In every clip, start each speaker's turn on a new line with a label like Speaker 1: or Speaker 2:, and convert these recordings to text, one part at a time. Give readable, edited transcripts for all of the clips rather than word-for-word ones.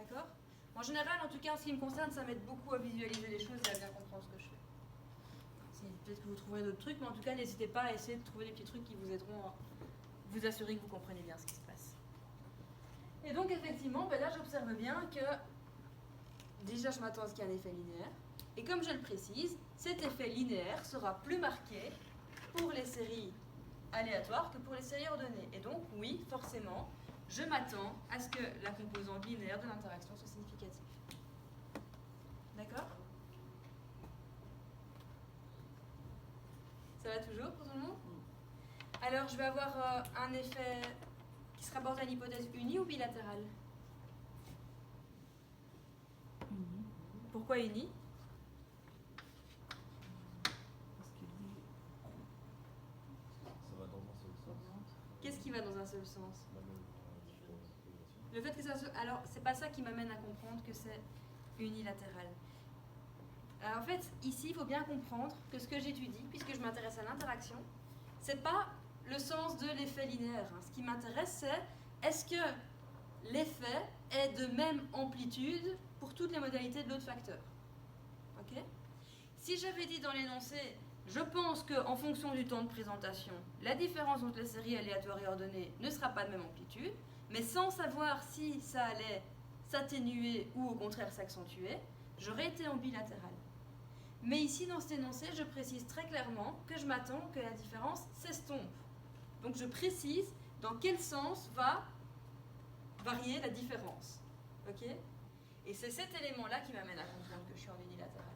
Speaker 1: D'accord? En général, en tout cas, en ce qui me concerne, ça m'aide beaucoup à visualiser les choses et à bien comprendre ce que je fais. Peut-être que vous trouverez d'autres trucs, mais en tout cas, n'hésitez pas à essayer de trouver des petits trucs qui vous aideront à vous assurer que vous comprenez bien ce qui se passe. Et donc, effectivement, là, j'observe bien que déjà, je m'attends à ce qu'il y ait un effet linéaire. Et comme je le précise, cet effet linéaire sera plus marqué pour les séries aléatoires que pour les séries ordonnées. Et donc, oui, forcément, je m'attends à ce que la composante linéaire de l'interaction soit significative. D'accord? Ça va toujours pour tout le monde? Alors, je vais avoir un effet qui se rapporte à une hypothèse unie ou bilatérale?
Speaker 2: Unie.
Speaker 1: Pourquoi unie?
Speaker 2: Parce que lui,
Speaker 3: ça va dans un seul sens.
Speaker 1: Qu'est-ce qui va dans un seul sens?
Speaker 3: La même différence.
Speaker 1: Le fait que ça soit... Alors, c'est pas ça qui m'amène à comprendre que c'est unilatéral. Alors, en fait, ici, il faut bien comprendre que ce que j'étudie, puisque je m'intéresse à l'interaction, c'est pas le sens de l'effet linéaire. Ce qui m'intéresse, c'est est-ce que l'effet est de même amplitude pour toutes les modalités de l'autre facteur. Ok? Si j'avais dit dans l'énoncé, je pense qu'en fonction du temps de présentation, la différence entre les séries aléatoires et ordonnées ne sera pas de même amplitude, mais sans savoir si ça allait s'atténuer ou au contraire s'accentuer, j'aurais été en bilatéral. Mais ici, dans cet énoncé, je précise très clairement que je m'attends que la différence s'estompe. Donc je précise dans quel sens va varier la différence. Ok? Et c'est cet élément-là qui m'amène à comprendre que je suis en unilatéral.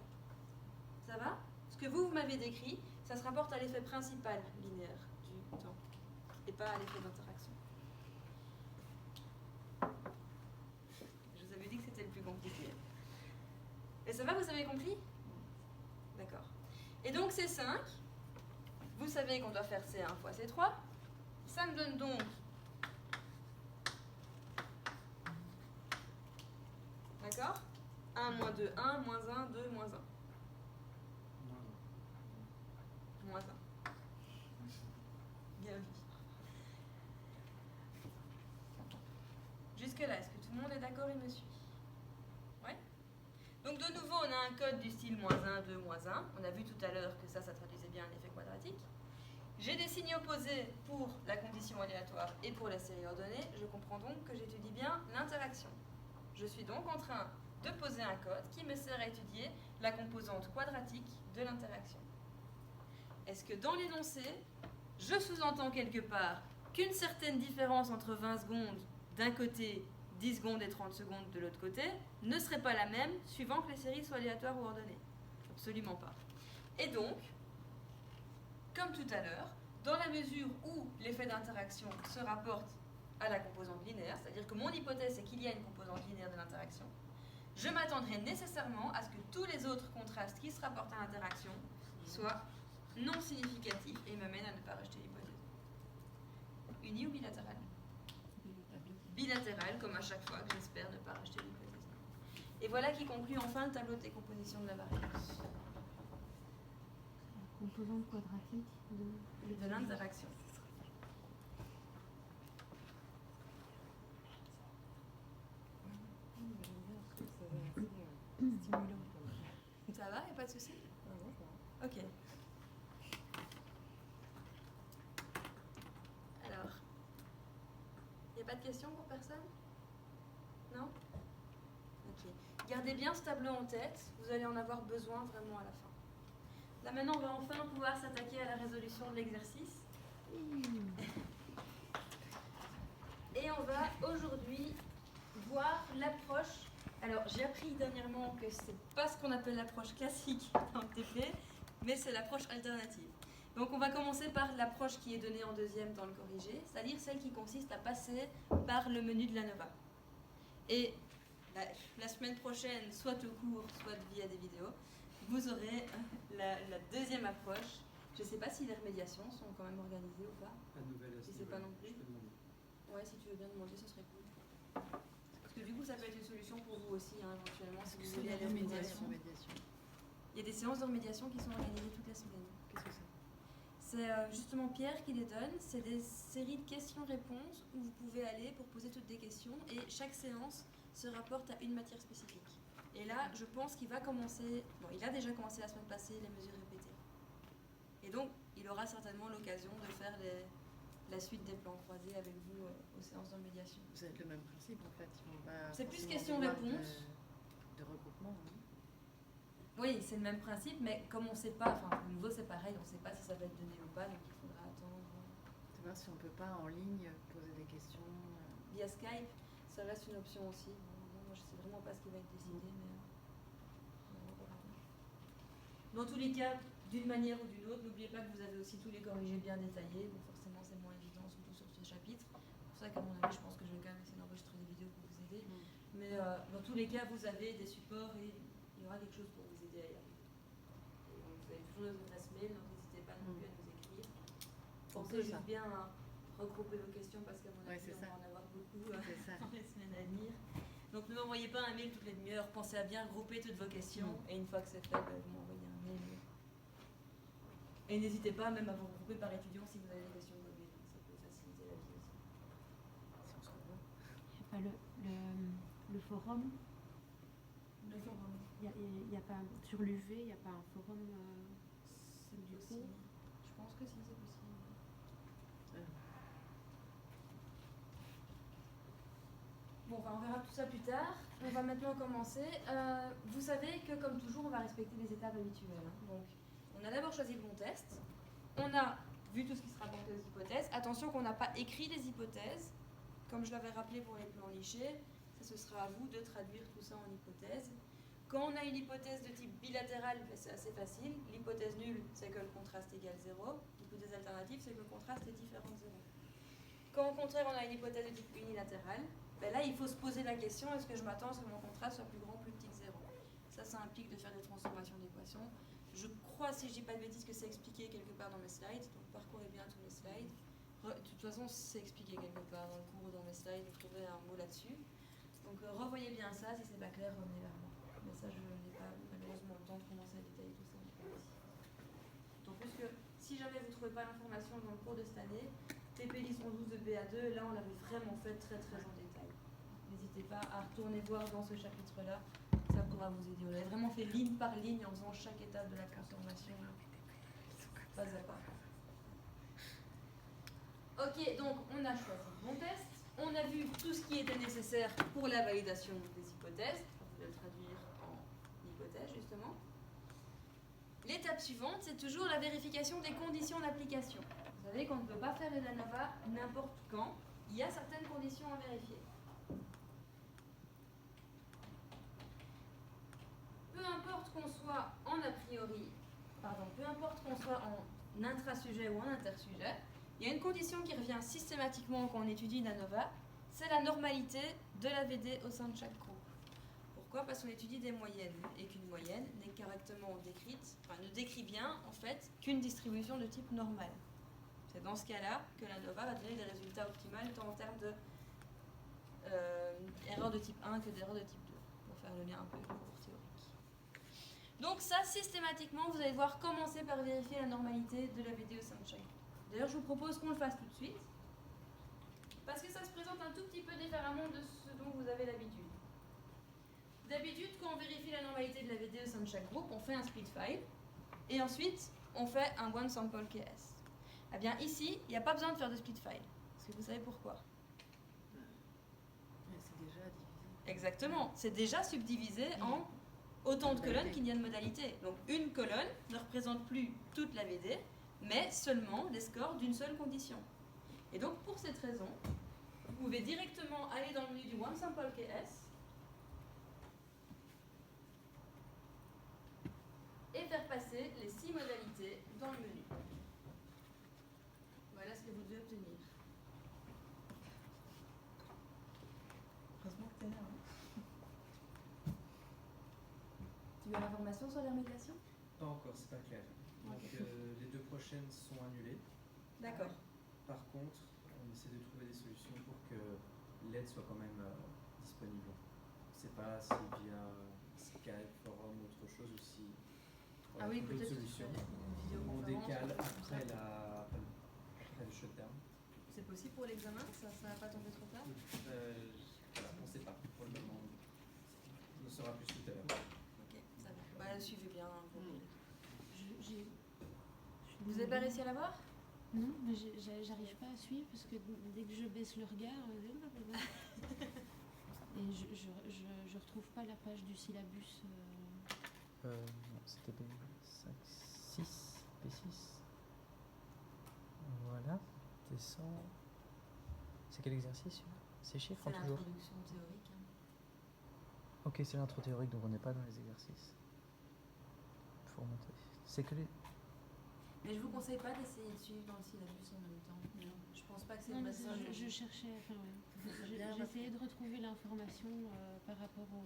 Speaker 1: Ça va? Ce que vous m'avez décrit, ça se rapporte à l'effet principal linéaire du temps, et pas à l'effet d'interaction. Je vous avais dit que c'était le plus compliqué. Et ça va, vous avez compris? D'accord. Et donc C5, vous savez qu'on doit faire C1 fois C3. Ça me donne donc d'accord? 1, moins 2, 1, moins 1, 2, moins 1. Moins 1. Bien vu. Jusque-là, est-ce que tout le monde est d'accord et me suit? Ouais? Donc de nouveau, on a un code du style moins 1, 2, moins 1. On a vu tout à l'heure que ça traduisait bien un effet quadratique. J'ai des signes opposés pour la condition aléatoire et pour la série ordonnée. Je comprends donc que j'étudie bien l'interaction. Je suis donc en train de poser un code qui me sert à étudier la composante quadratique de l'interaction. Est-ce que dans l'énoncé, je sous-entends quelque part qu'une certaine différence entre 20 secondes d'un côté, 10 secondes et 30 secondes de l'autre côté, ne serait pas la même suivant que les séries soient aléatoires ou ordonnées? Absolument pas. Et donc, comme tout à l'heure, dans la mesure où l'effet d'interaction se rapporte à la composante linéaire, c'est-à-dire que mon hypothèse est qu'il y a une composante linéaire de l'interaction, je m'attendrai nécessairement à ce que tous les autres contrastes qui se rapportent à l'interaction soient non significatifs et m'amènent à ne pas rejeter l'hypothèse. Unie ou bilatérale? Bilatérale, comme à chaque fois que j'espère ne pas rejeter l'hypothèse. Et voilà qui conclut enfin le tableau de décomposition de la variance.
Speaker 2: Composante quadratique
Speaker 1: De l'interaction.
Speaker 2: stimulant.
Speaker 1: Ça va? Il n'y a pas de souci? Ok. Alors, il n'y a pas de questions pour personne? Non? Ok. Gardez bien ce tableau en tête, vous allez en avoir besoin vraiment à la fin. Là maintenant, on va enfin pouvoir s'attaquer à la résolution de l'exercice. Et on va aujourd'hui voir l'approche. Alors, j'ai appris dernièrement que c'est pas ce qu'on appelle l'approche classique dans le TP, mais c'est l'approche alternative. Donc, on va commencer par l'approche qui est donnée en deuxième dans le corrigé, c'est-à-dire celle qui consiste à passer par le menu de l'ANOVA. Et la semaine prochaine, soit au cours, soit via des vidéos, vous aurez la deuxième approche. Je ne sais pas si les remédiations sont quand même organisées ou pas.
Speaker 4: Pas de nouvelles à ce
Speaker 1: Je sais pas
Speaker 4: niveau-là.
Speaker 1: non plus.
Speaker 4: Je peux demander.
Speaker 1: Ouais, si tu veux bien demander, ce serait cool. Parce que du coup, ça peut être une solution pour vous aussi, hein, éventuellement, si vous voulez aller en remédiation. Il y a des séances de remédiation qui sont organisées toute la semaine.
Speaker 2: Qu'est-ce que c'est?
Speaker 1: C'est justement Pierre qui les donne. C'est des séries de questions-réponses où vous pouvez aller pour poser toutes des questions. Et chaque séance se rapporte à une matière spécifique. Et là, je pense qu'il va commencer, bon, il a déjà commencé la semaine passée les mesures répétées. Et donc, il aura certainement l'occasion de faire la suite des plans croisés avec vous aux séances de médiation.
Speaker 4: Vous avez le même principe en fait. Ils vont pas
Speaker 1: C'est plus
Speaker 4: forcément
Speaker 1: question-réponse.
Speaker 4: De regroupement. Hein.
Speaker 1: Oui, c'est le même principe, mais comme on ne sait pas, enfin, de nouveau, c'est pareil, on ne sait pas si ça va être donné ou pas, donc il faudra attendre.
Speaker 4: Savoir si on peut pas en ligne poser des questions.
Speaker 1: Via Skype, ça reste une option aussi. Bon, moi, je ne sais vraiment pas ce qui va être décidé, mais on verra. Dans tous les cas, d'une manière ou d'une autre, n'oubliez pas que vous avez aussi tous les corrigés bien détaillés, donc forcément c'est moins évident, surtout sur ce chapitre. C'est pour ça qu'à mon avis, je pense que je vais quand même essayer d'enregistrer des vidéos pour vous aider. Mais dans tous les cas, vous avez des supports et il y aura quelque chose pour vous aider à y arriver. Et donc, vous avez toujours nos adresses mail, donc n'hésitez pas non plus à nous écrire. Pensez juste bien à regrouper vos questions parce qu'à mon avis, on va en avoir beaucoup dans les semaines à venir. Donc ne m'envoyez pas un mail toutes les demi-heures, pensez à bien regrouper toutes vos questions et une fois que c'est fait, vous m'envoyez un mail. Et n'hésitez pas même à vous regrouper par étudiant si vous avez des questions mobiles, ça peut faciliter la vie aussi.
Speaker 4: Si on se revoit.
Speaker 2: Je sais pas, le forum,
Speaker 1: Le forum,
Speaker 2: il y a pas, sur l'UV, il n'y a pas un forum
Speaker 1: c'est
Speaker 2: du
Speaker 1: possible.
Speaker 2: cours.
Speaker 1: Je pense que si, c'est possible. Bon, enfin, on verra tout ça plus tard. On va maintenant commencer. Vous savez que, comme toujours, on va respecter les étapes habituelles. Hein. Donc, on a d'abord choisi le bon test. On a vu tout ce qui se rapportait aux hypothèses. Attention qu'on n'a pas écrit les hypothèses. Comme je l'avais rappelé pour les plans lichés, ça, ce sera à vous de traduire tout ça en hypothèse. Quand on a une hypothèse de type bilatéral, c'est assez facile. L'hypothèse nulle, c'est que le contraste égale 0. L'hypothèse alternative, c'est que le contraste est différent de 0. Quand au contraire, on a une hypothèse de type unilatéral, ben là, il faut se poser la question, est-ce que je m'attends à ce que mon contraste soit plus grand ou plus petit que 0? Ça implique de faire des transformations d'équations. Je crois, si je dis pas de bêtises, que c'est expliqué quelque part dans mes slides. Donc parcourez bien tous mes slides. De toute façon, c'est expliqué quelque part dans le cours ou dans mes slides. Vous trouverez un mot là-dessus. Donc revoyez bien ça. Si c'est pas clair, revenez vers moi. Mais ça, je n'ai pas malheureusement le temps de commencer à détailler tout ça. Donc plus que si jamais vous ne trouvez pas l'information dans le cours de cette année, TP licence 12 de BA2, là on l'avait vraiment fait très en détail. N'hésitez pas à retourner voir dans ce chapitre-là, ça pourra vous aider. On avait vraiment fait ligne par ligne en faisant chaque étape de la transformation, pas à pas. Ok, donc on a choisi le bon test, on a vu tout ce qui était nécessaire pour la validation des hypothèses, je vais le traduire en hypothèse justement. L'étape suivante, c'est toujours la vérification des conditions d'application. Vous savez qu'on ne peut pas faire une ANOVA n'importe quand, il y a certaines conditions à vérifier. Peu importe qu'on soit en a priori, peu importe qu'on soit en intrasujet ou en intersujet, il y a une condition qui revient systématiquement quand on étudie une ANOVA, c'est la normalité de la VD au sein de chaque groupe. Pourquoi? Parce qu'on étudie des moyennes et qu'une moyenne n'est correctement décrite, ne décrit bien en fait qu'une distribution de type normal. C'est dans ce cas-là que l'ANOVA va donner des résultats optimaux tant en termes de erreurs de type 1 que d'erreurs de type 2, pour faire le lien un peu avec le cours théorique. Donc ça, systématiquement, vous allez devoir commencer par vérifier la normalité de la VD au sein de chaque groupe. D'ailleurs, je vous propose qu'on le fasse tout de suite, parce que ça se présente un tout petit peu différemment de ce dont vous avez l'habitude. D'habitude, quand on vérifie la normalité de la VD au sein de chaque groupe, on fait un split file, et ensuite, on fait un one sample KS. Eh bien, ici, il n'y a pas besoin de faire de split file. Est-ce que vous savez pourquoi?
Speaker 4: C'est déjà divisé.
Speaker 1: Exactement. C'est déjà subdivisé en autant de colonnes qu'il y a de modalités. Donc, une colonne ne représente plus toute la VD, mais seulement les scores d'une seule condition. Et donc, pour cette raison, vous pouvez directement aller dans le menu du one sample KS et faire passer les 6 modalités dans le menu. Voilà ce que vous devez obtenir. Heureusement que tu es là. Hein. Tu as l'information sur l'hermédiation?
Speaker 3: Pas encore, c'est pas clair. Donc les 2 prochaines sont annulées.
Speaker 1: D'accord.
Speaker 3: Par contre, on essaie de trouver des solutions pour que l'aide soit quand même disponible. Je ne sais pas si via Skype, forum ou autre chose, ou si
Speaker 1: Ah oui,
Speaker 3: trouver une
Speaker 1: peut-être
Speaker 3: solution.
Speaker 1: une
Speaker 3: On
Speaker 1: vidéoconférence.
Speaker 3: décale après le shutdown.
Speaker 1: C'est possible pour l'examen? Ça va pas tomber trop tard?
Speaker 3: On ne sait pas pour le moment.
Speaker 1: Vous n'avez pas réussi à la voir?
Speaker 2: Non, mais j'arrive pas à suivre parce que dès que je baisse le regard, et je retrouve pas la page du syllabus.
Speaker 5: Non, c'était B5, 6, B6. Voilà, descend. C'est quel exercice celui-là? C'est chiffres
Speaker 1: C'est
Speaker 5: toujours?
Speaker 1: l'introduction théorique. Hein.
Speaker 5: Ok, c'est l'intro théorique, donc on n'est pas dans les exercices. Il faut remonter. C'est que les...
Speaker 1: Mais je vous conseille pas d'essayer de suivre dans le syllabus en même temps.
Speaker 4: Non.
Speaker 1: Je pense pas que c'est
Speaker 2: Non,
Speaker 1: une
Speaker 2: mais
Speaker 1: bonne
Speaker 2: ça,
Speaker 1: stratégie.
Speaker 2: je cherchais, enfin ouais.
Speaker 4: C'est bien,
Speaker 2: J'essayais de retrouver l'information par rapport au.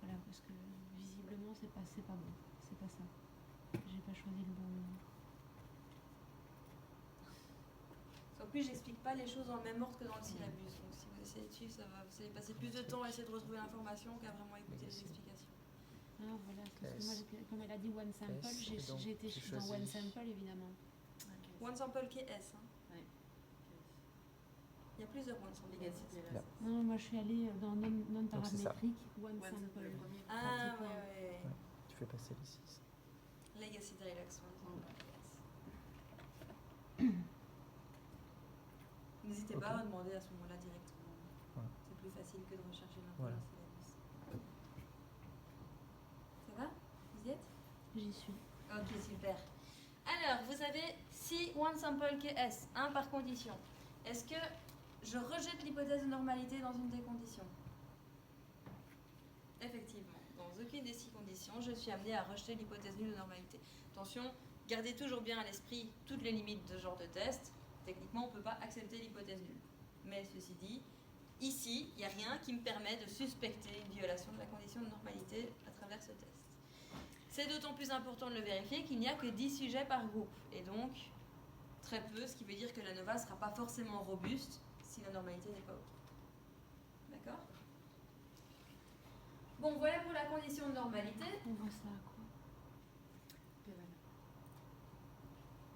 Speaker 2: Voilà, parce que visiblement c'est pas bon, c'est pas ça. J'ai pas choisi le bon.
Speaker 1: En plus, j'explique pas les choses dans le même ordre que dans le syllabus. Donc si vous essayez de suivre, vous allez passer plus de temps à essayer de retrouver l'information qu'à vraiment écouter les explications.
Speaker 2: Ah voilà, parce que moi, comme elle a dit one sample,
Speaker 5: S, et donc,
Speaker 2: j'ai été
Speaker 5: tu
Speaker 2: dans one
Speaker 5: choisis.
Speaker 2: sample évidemment.
Speaker 4: Ok.
Speaker 1: One sample qui est S. Hein.
Speaker 4: Ouais.
Speaker 1: Il y a plusieurs one samples.
Speaker 4: Legacy
Speaker 1: S.
Speaker 4: de
Speaker 5: Là.
Speaker 4: la
Speaker 2: Non, moi je suis allée dans non
Speaker 5: Donc, c'est ça.
Speaker 2: paramétrique, one
Speaker 4: One sample,
Speaker 2: sample.
Speaker 4: le premier.
Speaker 1: Ah
Speaker 2: Petit
Speaker 1: ouais,
Speaker 2: point.
Speaker 1: ouais.
Speaker 5: Ouais, tu fais passer les 6.
Speaker 1: Legacy de Relax One sample. N'hésitez pas à demander à ce moment-là directement.
Speaker 5: Voilà.
Speaker 1: C'est plus facile que de rechercher l'info
Speaker 5: Voilà.
Speaker 1: dans le syllabus. Ça va? Vous y êtes?
Speaker 2: J'y suis.
Speaker 1: Ok, super. Alors, vous avez si one sample qui est S, 1 par condition. Est-ce que je rejette l'hypothèse de normalité dans une des conditions? Effectivement, dans aucune des 6 conditions, je suis amenée à rejeter l'hypothèse nulle de normalité. Attention, gardez toujours bien à l'esprit toutes les limites de ce genre de test. Techniquement, on ne peut pas accepter l'hypothèse nulle. Mais ceci dit, ici, il n'y a rien qui me permet de suspecter une violation de la condition de normalité à travers ce test. C'est d'autant plus important de le vérifier qu'il n'y a que 10 sujets par groupe, et donc très peu, ce qui veut dire que la nova ne sera pas forcément robuste si la normalité n'est pas OK. D'accord? Bon, voilà pour la condition de normalité.
Speaker 2: On voit ça à quoi?
Speaker 4: Puis voilà.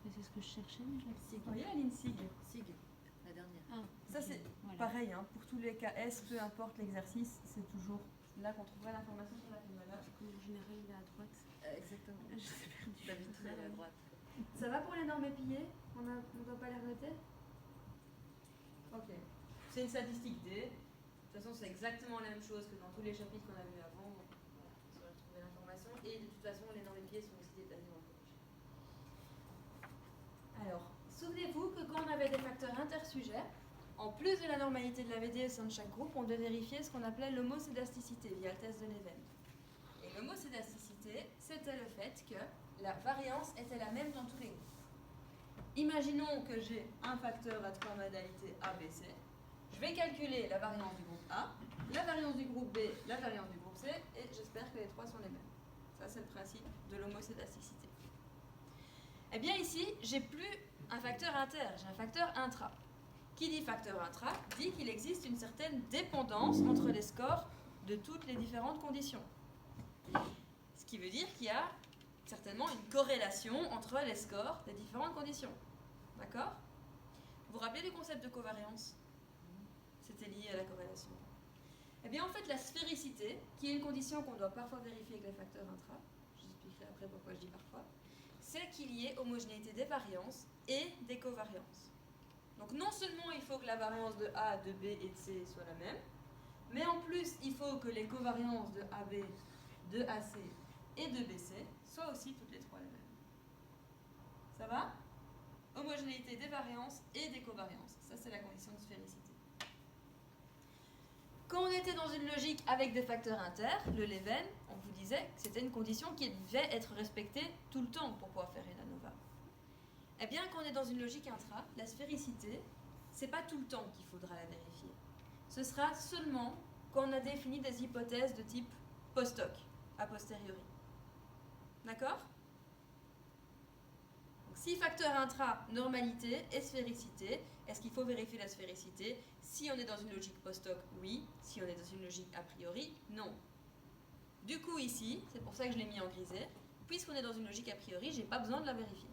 Speaker 2: Mais c'est ce que je cherchais, mais je l'ai
Speaker 1: Vous voyez la ligne SIG?
Speaker 4: Sig, la dernière.
Speaker 2: Ah,
Speaker 1: Ça,
Speaker 2: ok,
Speaker 1: c'est
Speaker 2: voilà.
Speaker 1: pareil, hein, pour tous les cas S, peu importe l'exercice, c'est toujours là qu'on trouvera l'information sur la valeur.
Speaker 2: En général, il est à droite.
Speaker 4: Exactement.
Speaker 2: Je sais perdu.
Speaker 4: David, il est à droite.
Speaker 1: Ça va pour les normes épillées? On ne doit pas les renoter? Ok. C'est une statistique D. De toute façon, c'est exactement la même chose que dans tous les chapitres qu'on a vus avant. Donc, voilà, vous aurez retrouvé l'information. Et de toute façon, les normes épillées sont aussi détaillées dans le corrigé. Alors, souvenez-vous que quand on avait des facteurs intersujets, en plus de la normalité de la VD au sein de chaque groupe, on devait vérifier ce qu'on appelait l'homocédasticité via le test de Leven. Et l'homocédasticité, c'était le fait que la variance était la même dans tous les groupes. Imaginons que j'ai un facteur à 3 modalités A, B, C. Je vais calculer la variance du groupe A, la variance du groupe B, la variance du groupe C, et j'espère que les 3 sont les mêmes. Ça, c'est le principe de l'homocédasticité. Eh bien ici, j'ai plus un facteur inter, j'ai un facteur intra. Qui dit facteur intra dit qu'il existe une certaine dépendance entre les scores de toutes les différentes conditions. Ce qui veut dire qu'il y a certainement une corrélation entre les scores des différentes conditions. D'accord? Vous vous rappelez du concept de covariance? C'était lié à la corrélation. Eh bien en fait la sphéricité, qui est une condition qu'on doit parfois vérifier avec les facteurs intra, j'expliquerai après pourquoi je dis parfois, c'est qu'il y ait homogénéité des variances et des covariances. Donc non seulement il faut que la variance de A, de B et de C soit la même, mais en plus il faut que les covariances de AB, de AC et de BC soient aussi toutes les 3 les mêmes. Ça va? Homogénéité des variances et des covariances. Ça c'est la condition de sphéricité. Quand on était dans une logique avec des facteurs inter, le Leven, on vous disait que c'était une condition qui devait être respectée tout le temps pour pouvoir faire une ANOVA. Eh bien, quand on est dans une logique intra, la sphéricité, c'est pas tout le temps qu'il faudra la vérifier. Ce sera seulement quand on a défini des hypothèses de type post-hoc, a posteriori. D'accord? Donc, si facteur intra, normalité et sphéricité, est-ce qu'il faut vérifier la sphéricité? Si on est dans une logique post-hoc, oui. Si on est dans une logique a priori, non. Du coup, ici, c'est pour ça que je l'ai mis en grisé, puisqu'on est dans une logique a priori, j'ai pas besoin de la vérifier.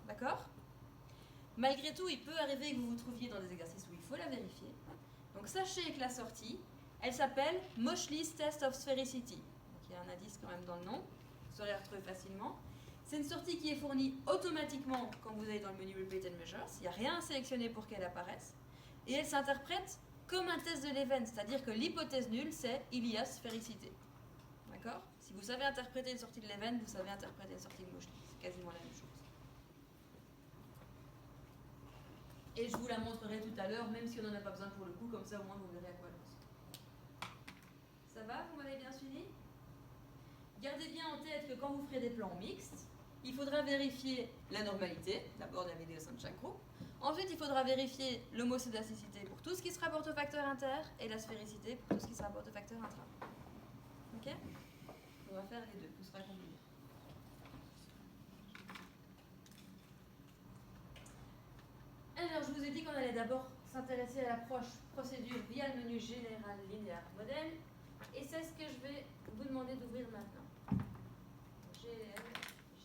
Speaker 1: D'accord? Malgré tout, il peut arriver que vous vous trouviez dans des exercices où il faut la vérifier. Donc sachez que la sortie, elle s'appelle Moschli's Test of Sphericity. Donc il y a un indice quand même dans le nom, vous saurez la retrouver facilement. C'est une sortie qui est fournie automatiquement quand vous allez dans le menu Repeat and Measures. Il n'y a rien à sélectionner pour qu'elle apparaisse. Et elle s'interprète comme un test de l'event, c'est-à-dire que l'hypothèse nulle, c'est il y a sphéricité. D'accord? Si vous savez interpréter une sortie de l'event, vous savez interpréter une sortie de motion. C'est quasiment la même chose. Et je vous la montrerai tout à l'heure, même si on n'en a pas besoin pour le coup, comme ça au moins vous verrez à quoi elle ressemble. Ça va? Vous m'avez bien suivi? Gardez bien en tête que quand vous ferez des plans mixtes, il faudra vérifier la normalité, d'abord la vidéo de chaque groupe. Ensuite, il faudra vérifier l'homoscédasticité pour tout ce qui se rapporte au facteur inter et la sphéricité pour tout ce qui se rapporte au facteur intra. Ok? On va faire les deux, tout sera combiné. Alors, je vous ai dit qu'on allait d'abord s'intéresser à l'approche procédure via le menu général linéaire modèle. Et c'est ce que je vais vous demander d'ouvrir maintenant.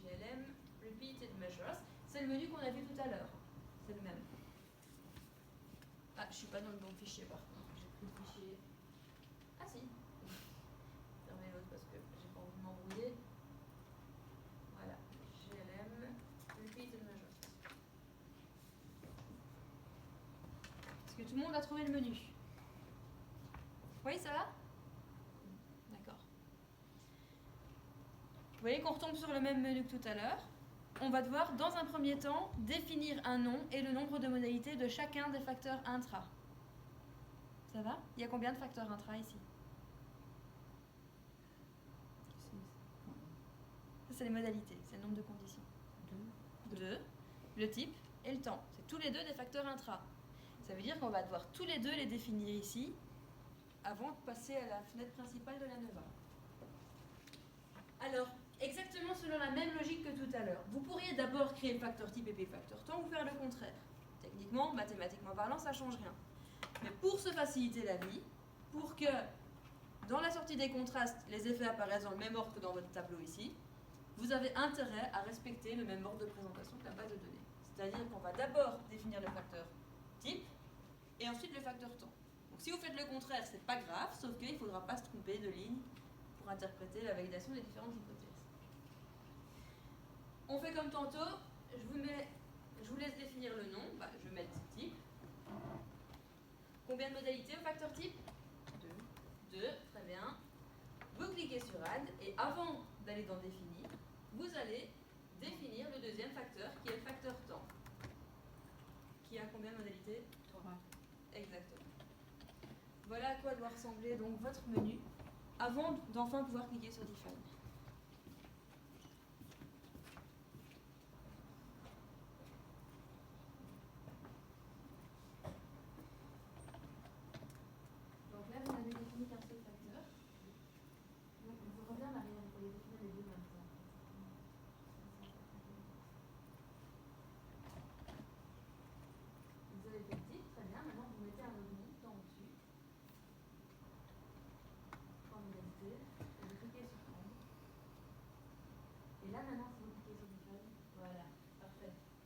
Speaker 1: GLM, Repeated Measures. C'est le menu qu'on a vu tout à l'heure. C'est le même. Ah, je suis pas dans le bon fichier par contre. J'ai pris le fichier. Ah si. Fermez l'autre parce que j'ai pas envie de m'embrouiller. Voilà. GLM, Repeated Measures. Est-ce que tout le monde a trouvé le menu? Oui, ça va? D'accord. Vous voyez qu'on retombe sur le même menu que tout à l'heure. On va devoir, dans un premier temps, définir un nom et le nombre de modalités de chacun des facteurs intra. Ça va? Il y a combien de facteurs intra ici? Ça, c'est les modalités, c'est le nombre de conditions. 2. Le type et le temps. C'est tous les deux des facteurs intra. Ça veut dire qu'on va devoir tous les deux les définir ici avant de passer à la fenêtre principale de la Nova. Alors, exactement selon la même logique que tout à l'heure, vous pourriez d'abord créer le facteur type et puis le facteur temps ou faire le contraire. Techniquement, mathématiquement parlant, ça ne change rien. Mais pour se faciliter la vie, pour que dans la sortie des contrastes, les effets apparaissent dans le même ordre que dans votre tableau ici, vous avez intérêt à respecter le même ordre de présentation que la base de données. C'est-à-dire qu'on va d'abord définir le facteur type et ensuite le facteur temps. Donc si vous faites le contraire, c'est pas grave, sauf qu'il ne faudra pas se tromper de ligne pour interpréter la validation des différentes hypothèses. On fait comme tantôt, je vous laisse définir le nom, je vais mettre type. Combien de modalités au facteur type? 2, très bien. Vous cliquez sur Add et avant d'aller dans Définir, vous allez définir le deuxième facteur qui est le facteur temps. Qui a combien de modalités?
Speaker 2: 3.
Speaker 1: Exactement. Voilà à quoi doit ressembler donc votre menu avant d'enfin pouvoir cliquer sur Define.